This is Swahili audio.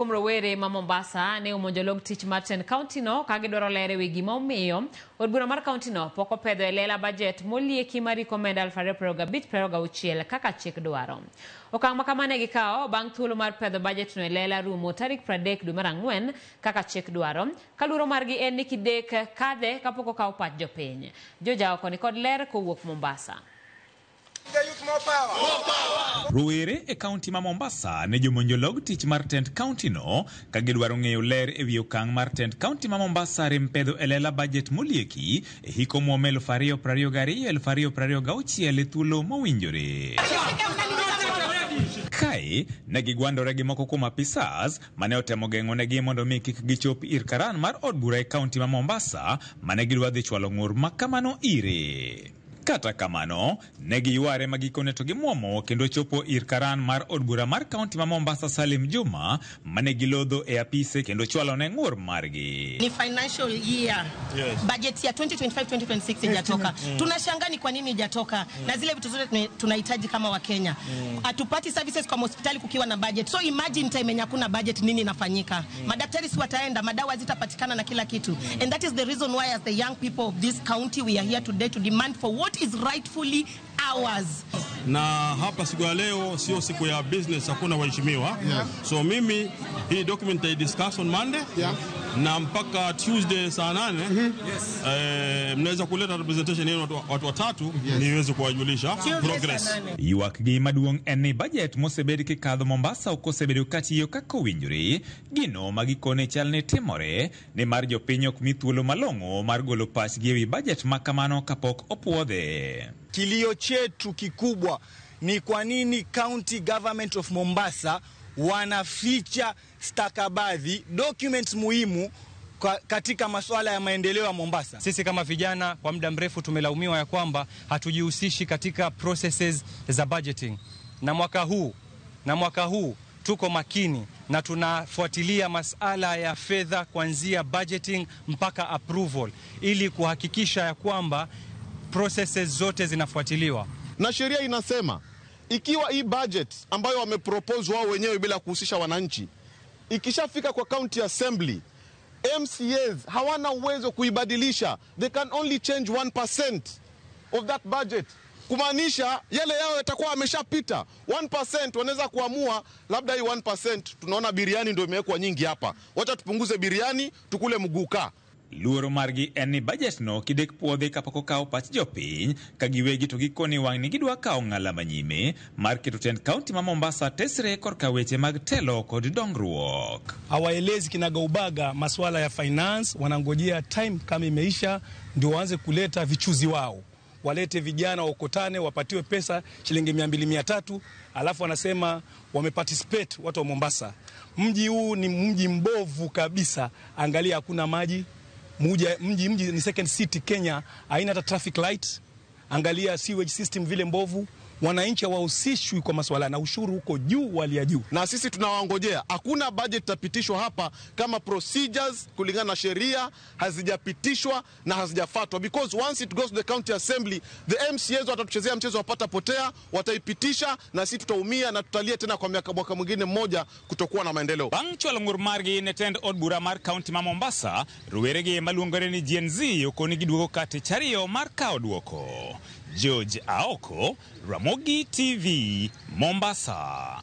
Kumrowere ma Mombasa ne umonjolog tich Martin County no kagidwaro lere wigi ma omiyo od bura mar county no poko pedho elela budget molieki mari komenda 2025 kaka chik dwaro. Okang' makamane gikao bang' thuolo mar pedho budget no elela rumo tarik 30 dwe mar ang'wen kaka chik dwaro. Kaluoro margi en ni kidek kadhe kapok okaw pach jopiny. Joja oko ni kod ler kowuok Mombasa. Ruwere e kaunti ma Mombasa ne jomonjolog tich mar Tent County no kagidwaro ng'eyo ler e wi okang' mar Tent County ma Mombasa rem pedho elela budget molieki e hiko mwome 2022-2026 e thuolo mowinjore. Kae ne gigwandore gi moko kuom apisas mane otemo geng'onegi mondo mi kik gichop ir karan mar od bura e kaunti ma Mombasa mane gidwa dhi chwalo ng'ur makamano ire. Kata kamano, negi yuare magikone to gimuomo kendo chopo ir karan mar od bura mar kaunti ma Mombasa Salim Juma mane gilodho e apise kendo chwalo ne ng'ur margi. Ni financial year. Yes. Budget ya 2025-2026 ijatoka. Tunashangaa ni kwa nini ijatoka. Na zile vitu zote tunahitaji kama wa Kenya. Atupati services kwa hospitali kukiwa na budget. So imagine time yenye hakuna budget nini inafanyika. Madaktari si wataenda, madawa zitapatikana na kila kitu. And that is the reason why as the young people of this county we are here today to demand for what is rightfully ours. Na hapa siku ya leo sio siku ya business, hakuna waheshimiwa. So mimi hii document I discuss on Monday. Na mpaka Tuesday saa 8 mnaweza kuleta representation yenu watu watatu niweze kuwajulisha progress. Yuak gi maduong' en ni budget mosebed kikadho Mombasa okosebedo katiyo kaka owinjore gino magikone chalne timore ni mar jopiny ok mi thuolo malong'o mar golo pachgi ewi budget makamano kapok opuodhe. Kilio chetu kikubwa ni kwa nini County Government of Mombasa wanaficha stakabadhi documents muhimu katika masuala ya maendeleo ya Mombasa. Sisi kama vijana kwa muda mrefu tumelaumiwa ya kwamba hatujihusishi katika processes za budgeting. Na mwaka huu tuko makini na tunafuatilia masuala ya fedha kuanzia budgeting mpaka approval ili kuhakikisha ya kwamba processes zote zinafuatiliwa. Na sheria inasema ikiwa hii budget ambayo wamepropose wao wenyewe bila kuhusisha wananchi ikishafika kwa county assembly, MCAs hawana uwezo kuibadilisha. They can only change 1% of that budget. Kumaanisha yale yao yatakuwa ameshapita. 1% wanaweza kuamua labda hii 1% tunaona biriani ndio imewekwa nyingi hapa. Wacha tupunguze biriani tukule muguka. Luoro margi en ni budget no kidek puodhe kapok okaw pach jopiny kagiwegi to gikoni wang' ni gidwa kawo ng'ala manyime mar keto Tent County ma Mombasa tesre korka weche mag telo kod dongruok. Hawaelezi kinagaubaga masuala ya finance, wanangojea time kama imeisha ndio waanze kuleta vichuzi wao. Walete vijana wakotane wapatiwe pesa shilingi 200-300 alafu wanasema wameparticipate watu wa Mombasa. Mji huu ni mji mbovu kabisa. Angalia hakuna maji. Mji ni second city Kenya, haina hata traffic light. Angalia sewage system vile mbovu. Wananchi hawahusishwi kwa masuala na ushuru huko juu wali ya juu. Na sisi tunawangojea. Hakuna budget tapitishwa hapa kama procedures kulingana na sheria hazijapitishwa na hazijafuatwa, because once it goes to the county assembly the MCAs watatuchezea mchezo wapata potea, wataipitisha na sisi tutaumia na tutalia tena kwa mwaka mwingine mmoja kutokuwa na maendeleo. Bang' chwalo ng'ur margi ne tend od bura mar county ma Mombasa, ruweregi maluongore ni Gen Z okoni giduogo kate chariyo mar kawo duoko. George Aoko, Ramogi TV, Mombasa.